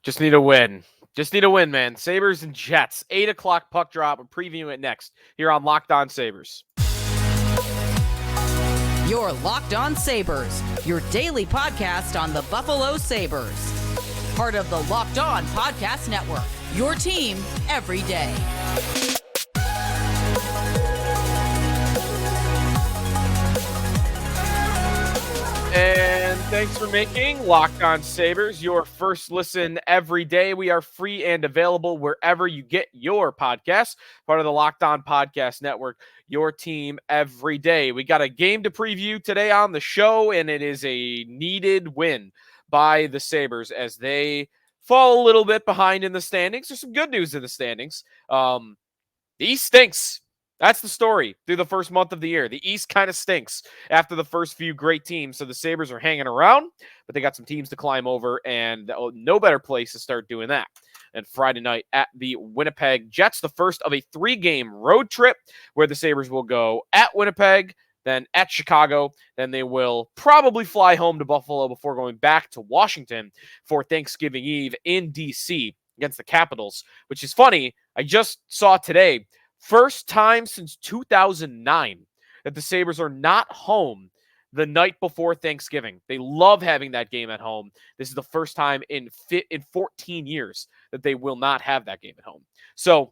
Just need a win. Just need a win, man. Sabres and Jets. 8 o'clock puck drop. We're previewing it next here on Locked On Sabres. Your Locked On Sabres, your daily podcast on the Buffalo Sabres. Part of the Locked On Podcast Network, your team every day. And thanks for making Locked On Sabres your first listen every day. We are free and available wherever you get your podcasts. Part of the Locked On Podcast Network, your team every day. We got a game to preview today on the show, and it is a needed win by the Sabres as they fall a little bit behind in the standings. There's some good news in the standings. The East stinks. That's the story through the first month of the year. The East kind of stinks after the first few great teams. So the Sabres are hanging around, but they got some teams to climb over, and no better place to start doing that. And Friday night at the Winnipeg Jets, the first of a 3-game road trip where the Sabres will go at Winnipeg, then at Chicago. Then they will probably fly home to Buffalo before going back to Washington for Thanksgiving Eve in D.C. against the Capitals, which is funny. I just saw today, first time since 2009 that the Sabres are not home the night before Thanksgiving. They love having that game at home. This is the first time in 14 years that they will not have that game at home. So,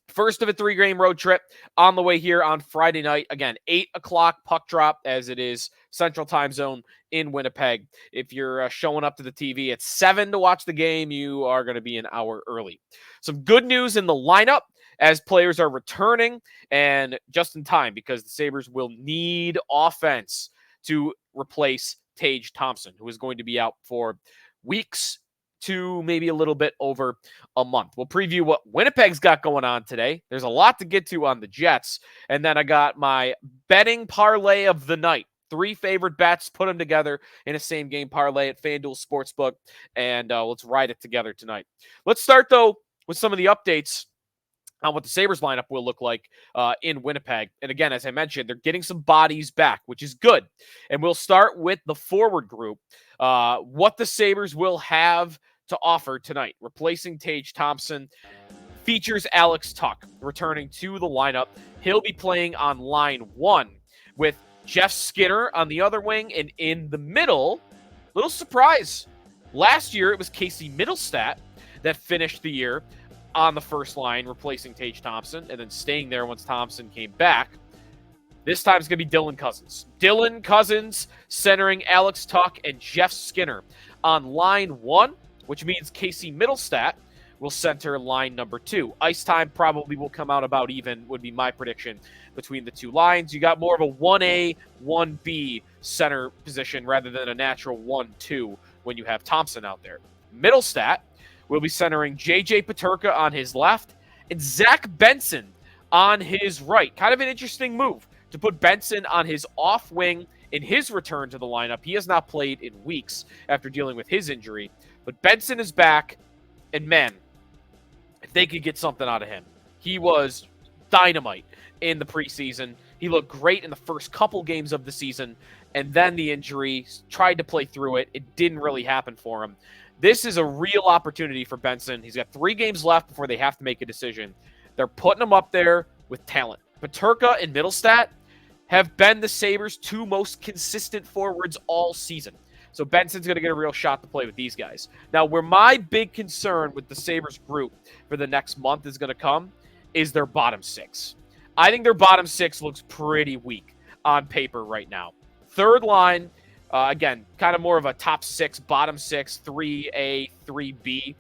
first of a 3-game road trip on the way here on Friday night. Again, 8 o'clock puck drop as it is Central Time Zone in Winnipeg. If you're showing up to the TV at 7 to watch the game, you are going to be an hour early. Some good news in the lineup as players are returning and just in time because the Sabres will need offense to replace Tage Thompson, who is going to be out for weeks to maybe a little bit over a month. We'll preview what Winnipeg's got going on today. There's a lot to get to on the Jets. And then I got my betting parlay of the night. 3 favorite bets, put them together in a same-game parlay at FanDuel Sportsbook, and let's ride it together tonight. Let's start, though, with some of the updates on what the Sabres lineup will look like in Winnipeg. And again, as I mentioned, they're getting some bodies back, which is good. And we'll start with the forward group, what the Sabres will have to offer tonight. Replacing Tage Thompson features Alex Tuch returning to the lineup. He'll be playing on line 1 with Jeff Skinner on the other wing, and in the middle, little surprise. Last year, it was Casey Mittelstadt that finished the year on the first line, replacing Tage Thompson, and then staying there once Thompson came back. This time it's going to be Dylan Cozens. Dylan Cozens centering Alex Tuch and Jeff Skinner on line 1, which means Casey Mittelstadt will center line number 2. Ice time probably will come out about even, would be my prediction, between the two lines. You got more of a 1A, 1B center position rather than a natural 1-2 when you have Thompson out there. Mittelstadt will be centering J.J. Peterka on his left and Zach Benson on his right. Kind of an interesting move to put Benson on his off wing in his return to the lineup. He has not played in weeks after dealing with his injury, but Benson is back, and man, if they could get something out of him. He was dynamite in the preseason. He looked great in the first couple games of the season, and then the injury, tried to play through it. It didn't really happen for him. This is a real opportunity for Benson. He's got 3 games left before they have to make a decision. They're putting him up there with talent. Peterka and Mittelstadt have been the Sabres' 2 most consistent forwards all season. So Benson's going to get a real shot to play with these guys. Now, where my big concern with the Sabres group for the next month is going to come is their bottom 6. I think their bottom 6 looks pretty weak on paper right now. Third line, again, kind of more of a top 6, bottom 6, 3A, 3B.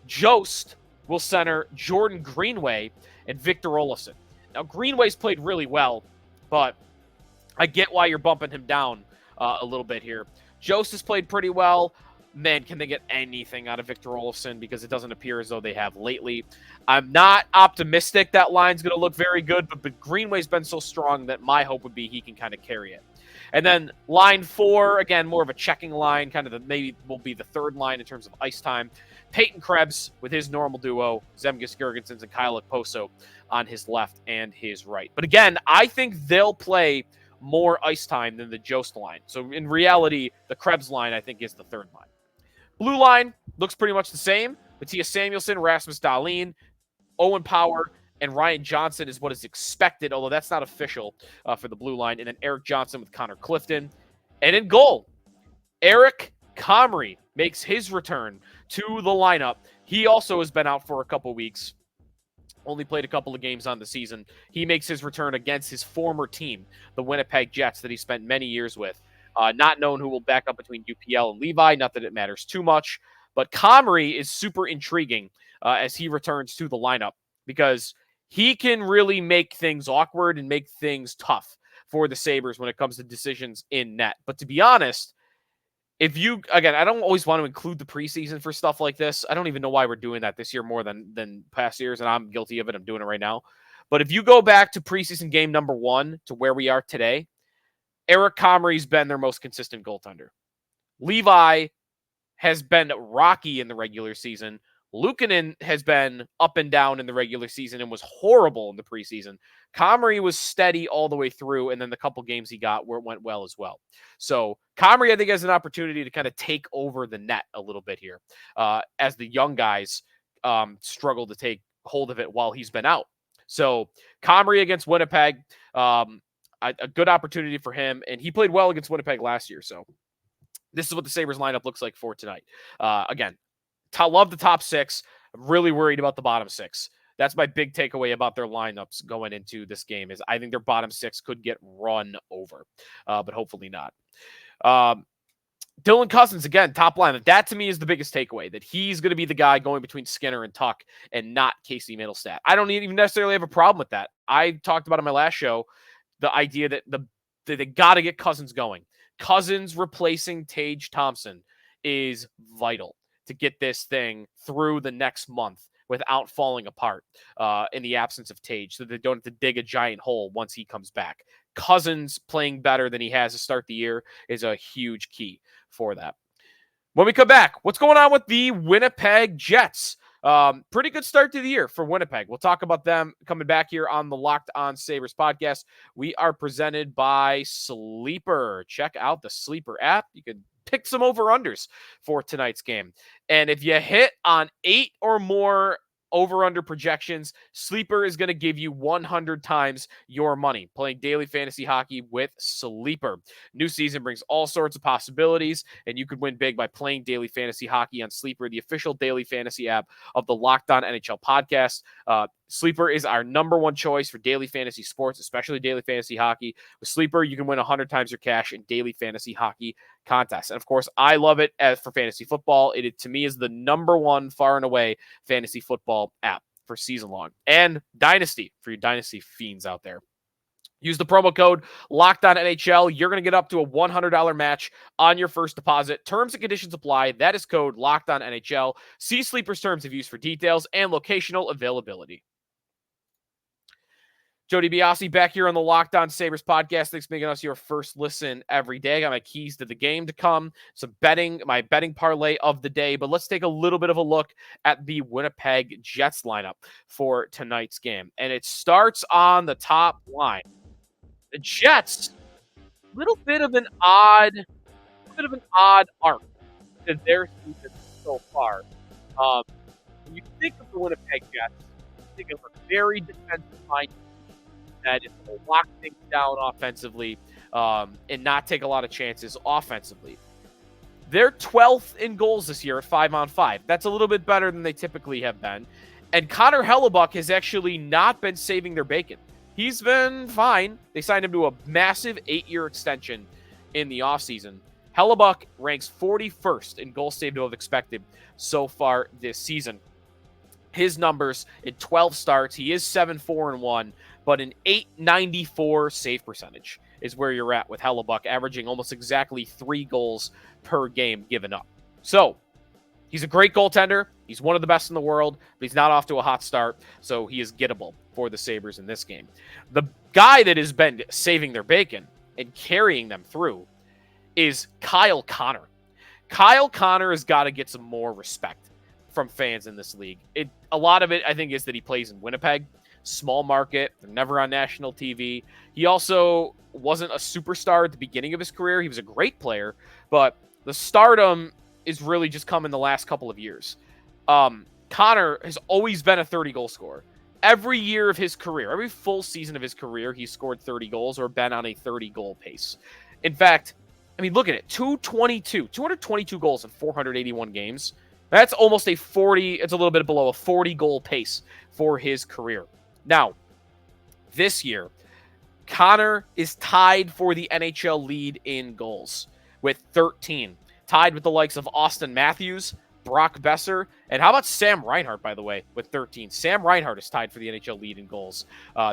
Jost will center Jordan Greenway and Victor Olofsson. Now, Greenway's played really well, but I get why you're bumping him down a little bit here. Jost has played pretty well. Man, can they get anything out of Victor Olofsson, because it doesn't appear as though they have lately. I'm not optimistic that line's going to look very good, but Greenway's been so strong that my hope would be he can kind of carry it. And then line 4, again, more of a checking line, kind of maybe will be the third line in terms of ice time. Peyton Krebs with his normal duo, Zemgus Girgensons and Kyle Okposo on his left and his right. But again, I think they'll play more ice time than the Jost line. So in reality, the Krebs line, I think, is the third line. Blue line, looks pretty much the same. Matthias Samuelsson, Rasmus Dahlin, Owen Power, and Ryan Johnson is what is expected, although that's not official for the blue line. And then Eric Johnson with Connor Clifton. And in goal, Eric Comrie makes his return to the lineup. He also has been out for a couple weeks. Only played a couple of games on the season. He makes his return against his former team, the Winnipeg Jets, that he spent many years with. Not known who will back up between UPL and Levi. Not that it matters too much. But Comrie is super intriguing as he returns to the lineup because he can really make things awkward and make things tough for the Sabres when it comes to decisions in net. But to be honest, again, I don't always want to include the preseason for stuff like this. I don't even know why we're doing that this year more than past years, and I'm guilty of it. I'm doing it right now. But if you go back to preseason game number 1 to where we are today, Eric Comrie's been their most consistent goaltender. Levi has been rocky in the regular season. Luukkonen has been up and down in the regular season and was horrible in the preseason. Comrie was steady all the way through, and then the couple games he got where it went well as well. So Comrie, I think, has an opportunity to kind of take over the net a little bit here as the young guys struggle to take hold of it while he's been out. So Comrie against Winnipeg, a good opportunity for him, and he played well against Winnipeg last year. So this is what the Sabres lineup looks like for tonight. Again, love the top 6. I'm really worried about the bottom 6. That's my big takeaway about their lineups going into this game is I think their bottom 6 could get run over, but hopefully not. Dylan Cozens, again, top line. That to me is the biggest takeaway, that he's going to be the guy going between Skinner and Tuck and not Casey Middlestat. I don't even necessarily have a problem with that. I talked about in my last show the idea that they got to get Cozens going. Cozens replacing Tage Thompson is vital to get this thing through the next month without falling apart in the absence of Tage, so they don't have to dig a giant hole once he comes back. Cozens playing better than he has to start the year is a huge key for that. When we come back, what's going on with the Winnipeg Jets? Pretty good start to the year for Winnipeg. We'll talk about them coming back here on the Locked On Sabres podcast. We are presented by Sleeper. Check out the Sleeper app. You can pick some over-unders for tonight's game. And if you hit on 8 or more over-under projections, Sleeper is going to give you 100 times your money. Playing daily fantasy hockey with Sleeper. New season brings all sorts of possibilities, and you could win big by playing daily fantasy hockey on Sleeper, the official daily fantasy app of the Locked On NHL podcast. Sleeper is our number 1 choice for daily fantasy sports, especially daily fantasy hockey. With Sleeper, you can win 100 times your cash in daily fantasy hockey contests. And of course, I love it for fantasy football. It to me is the number 1 far and away fantasy football app for season long. And Dynasty for your Dynasty fiends out there. Use the promo code LOCKEDONNHL. You're going to get up to a $100 match on your first deposit. Terms and conditions apply. That is code LOCKEDONNHL. See Sleeper's terms of use for details and locational availability. Jody Biasi back here on the Locked On Sabres podcast. Thanks for making us your first listen every day. I got my keys to the game to come. Some betting, my betting parlay of the day. But let's take a little bit of a look at the Winnipeg Jets lineup for tonight's game. And it starts on the top line. The Jets, little bit of an odd arc to their season so far. When you think of the Winnipeg Jets, think of a very defensive-minded that is going to lock things down offensively and not take a lot of chances offensively. They're 12th in goals this year at 5-on-5. That's a little bit better than they typically have been. And Connor Hellebuyck has actually not been saving their bacon. He's been fine. They signed him to a massive 8-year extension in the offseason. Hellebuyck ranks 41st in goals saved above expected so far this season. His numbers in 12 starts, he is 7-4-1, but an .894 save percentage is where you're at with Hellebuyck, averaging almost exactly 3 goals per game given up. So, he's a great goaltender. He's one of the best in the world, but he's not off to a hot start, so he is gettable for the Sabres in this game. The guy that has been saving their bacon and carrying them through is Kyle Connor. Kyle Connor has got to get some more respect from fans in this league. A lot of it, I think, is that he plays in Winnipeg, small market. They're never on national TV. He also wasn't a superstar at the beginning of his career. He was a great player, but the stardom is really just come in the last couple of years. Connor has always been a 30-goal scorer. Every year of his career, every full season of his career, he's scored 30 goals or been on a 30-goal pace. In fact, I mean, look at it. 222 goals in 481 games. That's almost it's a little bit below a 40-goal pace for his career. Now, this year, Connor is tied for the NHL lead in goals with 13. Tied with the likes of Austin Matthews, Brock Besser, and how about Sam Reinhart, by the way, with 13. Sam Reinhart is tied for the NHL lead in goals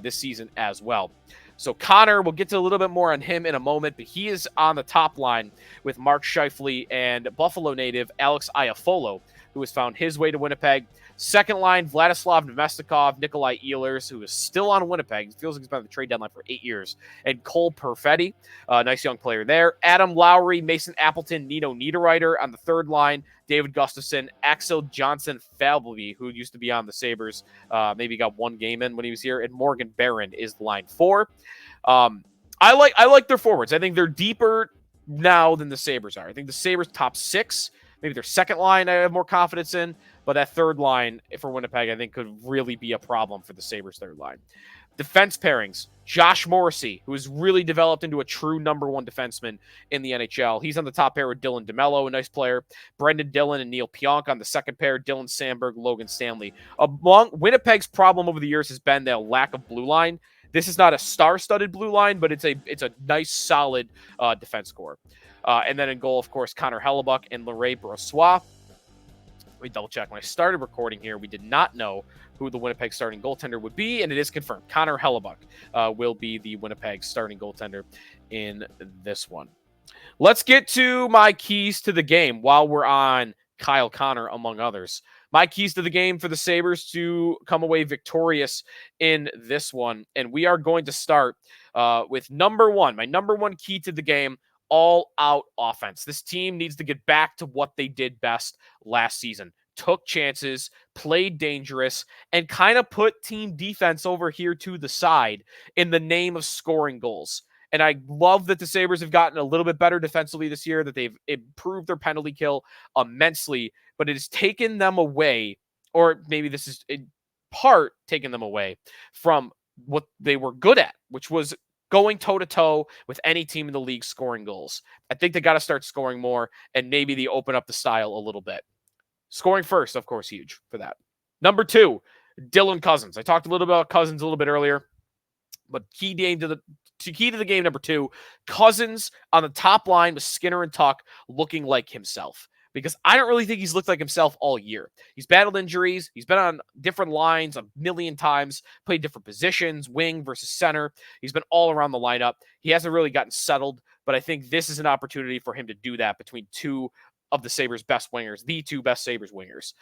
this season as well. So Connor, we'll get to a little bit more on him in a moment, but he is on the top line with Mark Scheifele and Buffalo native Alex Iafolo, who has found his way to Winnipeg. Second line, Vladislav Nemestikov, Nikolai Ehlers, who is still on Winnipeg. It feels like he's been on the trade deadline for 8 years. And Cole Perfetti, nice young player there. Adam Lowry, Mason Appleton, Nino Niederreiter on the third line. David Gustafsson, Axel Johnson-Falvey, who used to be on the Sabres. Maybe got one game in when he was here. And Morgan Barron is line 4. I like their forwards. I think they're deeper now than the Sabres are. I think the Sabres top 6. Maybe their second line I have more confidence in, but that third line for Winnipeg I think could really be a problem for the Sabres' third line. Defense pairings, Josh Morrissey, who has really developed into a true number 1 defenseman in the NHL. He's on the top pair with Dylan DeMello, a nice player. Brendan Dillon and Neil Pionk on the second pair. Dylan Sandberg, Logan Stanley. Among Winnipeg's problem over the years has been their lack of blue line. This is not a star-studded blue line, but it's a nice, solid defense core. And then in goal, of course, Connor Hellebuck and Laurent Brossoit. Let me double check. When I started recording here, we did not know who the Winnipeg starting goaltender would be, and it is confirmed. Connor Hellebuck will be the Winnipeg starting goaltender in this one. Let's get to my keys to the game while we're on Kyle Connor, among others. My keys to the game for the Sabres to come away victorious in this one. And we are going to start with number 1. My number 1 key to the game, all-out offense. This team needs to get back to what they did best last season. Took chances, played dangerous, and kind of put team defense over here to the side in the name of scoring goals. And I love that the Sabres have gotten a little bit better defensively this year, that they've improved their penalty kill immensely, but it has taken them away, or maybe this is in part taken them away from what they were good at, which was going toe-to-toe with any team in the league scoring goals. I think they got to start scoring more, and maybe they open up the style a little bit. Scoring first, of course, huge for that. Number 2, Dylan Cozens. I talked a little about Cozens a little bit earlier, but key to the game, number 2, Cozens on the top line with Skinner and Tuck looking like himself. Because I don't really think he's looked like himself all year. He's battled injuries. He's been on different lines a million times, played different positions, wing versus center. He's been all around the lineup. He hasn't really gotten settled, but I think this is an opportunity for him to do that between 2 of the Sabres' best wingers, the 2 best Sabres wingers.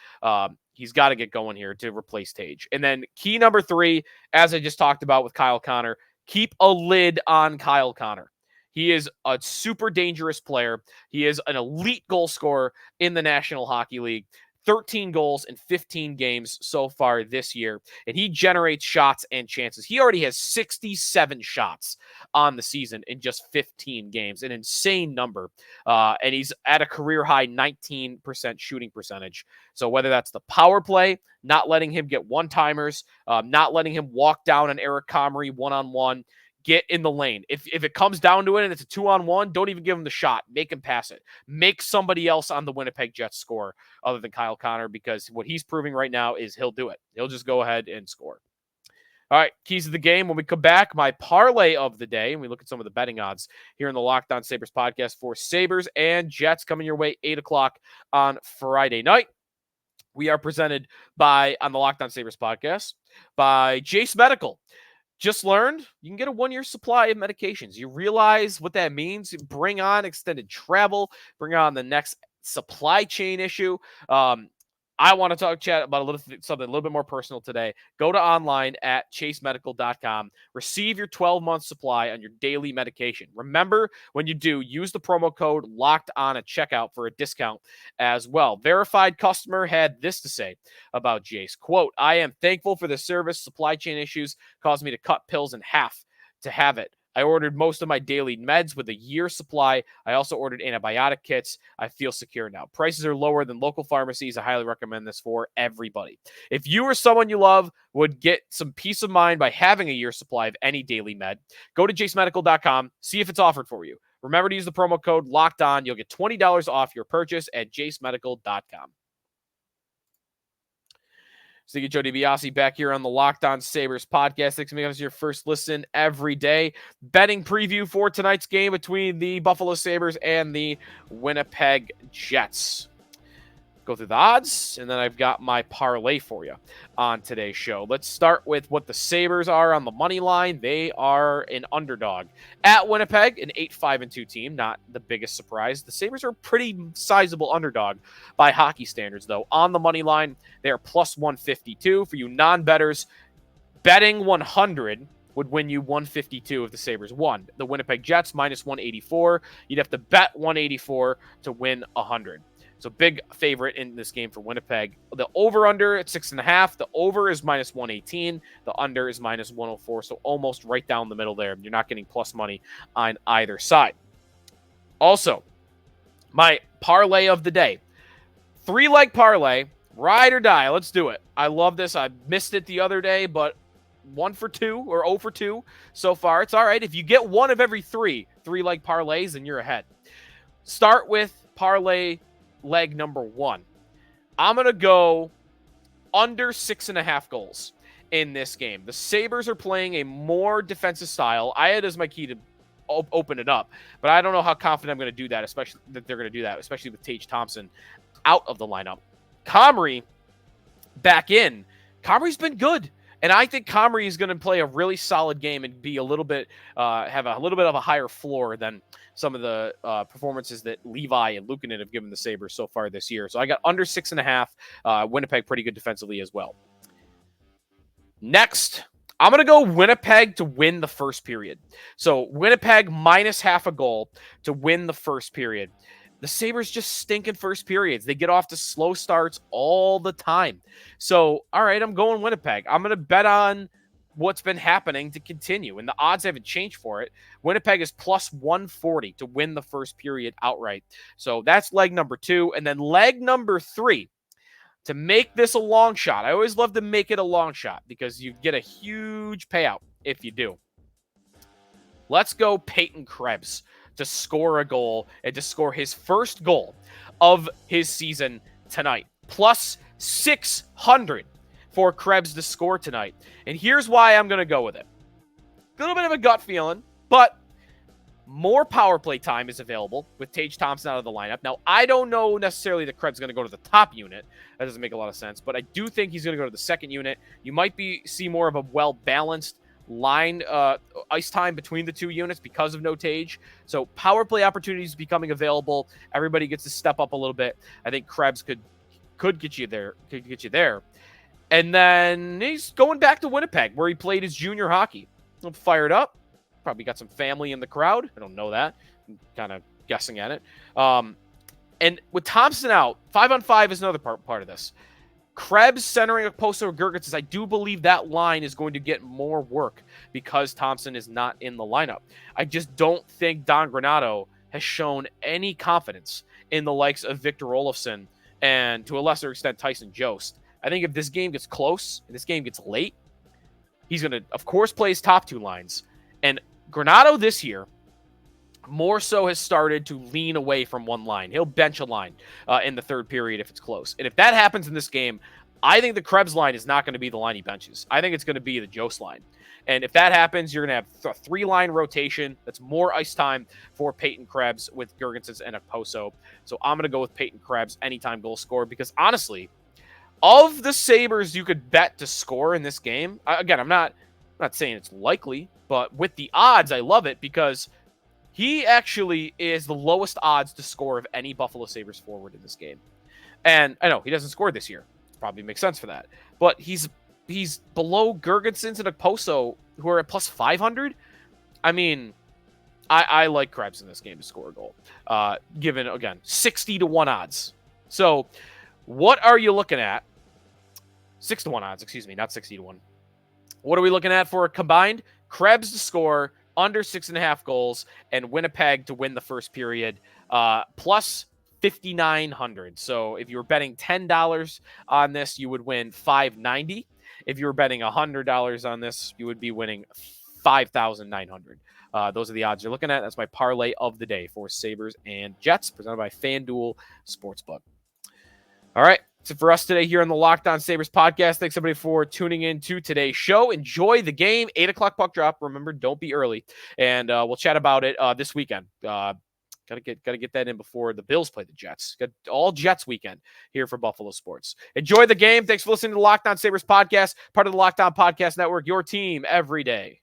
He's got to get going here to replace Tage. And then key number 3, as I just talked about with Kyle Connor, keep a lid on Kyle Connor. He is a super dangerous player. He is an elite goal scorer in the National Hockey League. 13 goals in 15 games so far this year, and he generates shots and chances. He already has 67 shots on the season in just 15 games, an insane number, and he's at a career-high 19% shooting percentage. So whether that's the power play, not letting him get one-timers, not letting him walk down on Eric Comrie one-on-one, get in the lane. If it comes down to it and it's a 2-on-1, don't even give him the shot. Make him pass it. Make somebody else on the Winnipeg Jets score other than Kyle Connor, because what he's proving right now is he'll do it. He'll just go ahead and score. All right, keys to the game. When we come back, my parlay of the day, and we look at some of the betting odds here in the Locked On Sabres podcast for Sabres and Jets coming your way 8 o'clock on Friday night. We are presented on the Locked On Sabres podcast by Jace Medical. Just learned you can get a 1-year supply of medications. You realize what that means? Bring on extended travel, bring on the next supply chain issue. I want to chat about something a little bit more personal today. Go to online at chasemedical.com. Receive your 12-month supply on your daily medication. Remember, when you do, use the promo code LOCKEDON at checkout for a discount as well. Verified customer had this to say about Jace. Quote, "I am thankful for the service. Supply chain issues caused me to cut pills in half to have it. I ordered most of my daily meds with a year supply. I also ordered antibiotic kits. I feel secure now. Prices are lower than local pharmacies. I highly recommend this for everybody. If you or someone you love would get some peace of mind by having a year supply of any daily med, go to jacemedical.com, see if it's offered for you. Remember to use the promo code LOCKEDON. You'll get $20 off your purchase at jacemedical.com. So you get Joe DiBiase back here on the Locked On Sabres podcast. Thanks for making us your first listen every day. Betting preview for tonight's game between the Buffalo Sabres and the Winnipeg Jets. Go through the odds, and then I've got my parlay for you on today's show. Let's start with what the Sabres are on the money line. They are an underdog at Winnipeg, an 8-5-2 team. Not the biggest surprise. The Sabres are a pretty sizable underdog by hockey standards, though. On the money line, they are plus 152. For you non-bettors, betting 100 would win you 152 if the Sabres won. The Winnipeg Jets, minus 184. You'd have to bet 184 to win 100. So big favorite in this game for Winnipeg. The over-under at 6.5. The over is minus 118. The under is minus 104. So almost right down the middle there. You're not getting plus money on either side. Also, my parlay of the day. 3-leg parlay. Ride or die. Let's do it. I love this. I missed it the other day, but 1 for 2 or 0 for 2 so far. It's all right. If you get one of every 3-leg parlays, then you're ahead. Start with parlay leg number 1. I'm going to go under 6.5 goals in this game. The Sabres are playing a more defensive style. I had as my key to open it up, but I don't know how confident I'm going to do that, especially that they're going to do that, especially with Tage Thompson out of the lineup. Comrie back in. Comrie's been good. And I think Comrie is going to play a really solid game and be a little bit, have a little bit of a higher floor than some of the performances that Levi and Luukkonen have given the Sabres so far this year. So I got under 6.5. Winnipeg pretty good defensively as well. Next, I'm going to go Winnipeg to win the first period. So Winnipeg minus half a goal to win the first period. The Sabres just stink in first periods. They get off to slow starts all the time. So, all right, I'm going Winnipeg. I'm going to bet on what's been happening to continue, and the odds haven't changed for it. Winnipeg is plus 140 to win the first period outright. So that's leg number 2. And then leg number 3, to make this a long shot. I always love to make it a long shot because you get a huge payout if you do. Let's go Peyton Krebs to score a goal and to score his first goal of his season tonight. Plus 600 for Krebs to score tonight. And here's why I'm going to go with it. A little bit of a gut feeling, but more power play time is available with Tage Thompson out of the lineup. Now, I don't know necessarily that Krebs is going to go to the top unit. That doesn't make a lot of sense, but I do think he's going to go to the second unit. You might see more of a well-balanced line ice time between the two units because of no Tage. So power play opportunities becoming available. Everybody gets to step up a little bit. I think Krebs could get you there. And then he's going back to Winnipeg where he played his junior hockey. I'm fired up. Probably got some family in the crowd. I don't know that. I'm kind of guessing at it. And with Thompson out, 5-on-5 is another part of this. Krebs centering Okposo Girgensons, I do believe that line is going to get more work because Thompson is not in the lineup. I just don't think Don Granato has shown any confidence in the likes of Victor Olofsson and, to a lesser extent, Tyson Jost. I think if this game gets close and this game gets late, he's going to, of course, play his top 2 lines. And Granato this year more so has started to lean away from one line. He'll bench a line in the third period if it's close. And if that happens in this game, I think the Krebs line is not going to be the line he benches. I think it's going to be the Jost line. And if that happens, you're going to have a 3-line rotation. That's more ice time for Peyton Krebs with Girgensons and Okposo. So I'm going to go with Peyton Krebs anytime goal scorer because honestly, of the Sabres you could bet to score in this game, again, I'm not saying it's likely, but with the odds, I love it because he actually is the lowest odds to score of any Buffalo Sabres forward in this game. And I know he doesn't score this year. Probably makes sense for that. But he's below Girgensons and Okposo, who are at plus 500. I mean, I like Krebs in this game to score a goal, given, again, 60-1 odds. So what are you looking at? 6-1 odds, excuse me, not 60-1. What are we looking at for a combined? Krebs to score, under 6.5 goals, and Winnipeg to win the first period, plus 5,900. So if you were betting $10 on this, you would win $590. If you were betting $100 on this, you would be winning 5,900. Those are the odds you're looking at. That's my parlay of the day for Sabres and Jets, presented by FanDuel Sportsbook. All right. So for us today here on the Locked On Sabres podcast, thanks everybody for tuning in to today's show. Enjoy the game. 8 o'clock puck drop. Remember, don't be early. And we'll chat about it this weekend. Gotta get that in before the Bills play the Jets. Got all Jets weekend here for Buffalo Sports. Enjoy the game. Thanks for listening to the Locked On Sabres podcast, part of the Locked On Podcast Network, your team every day.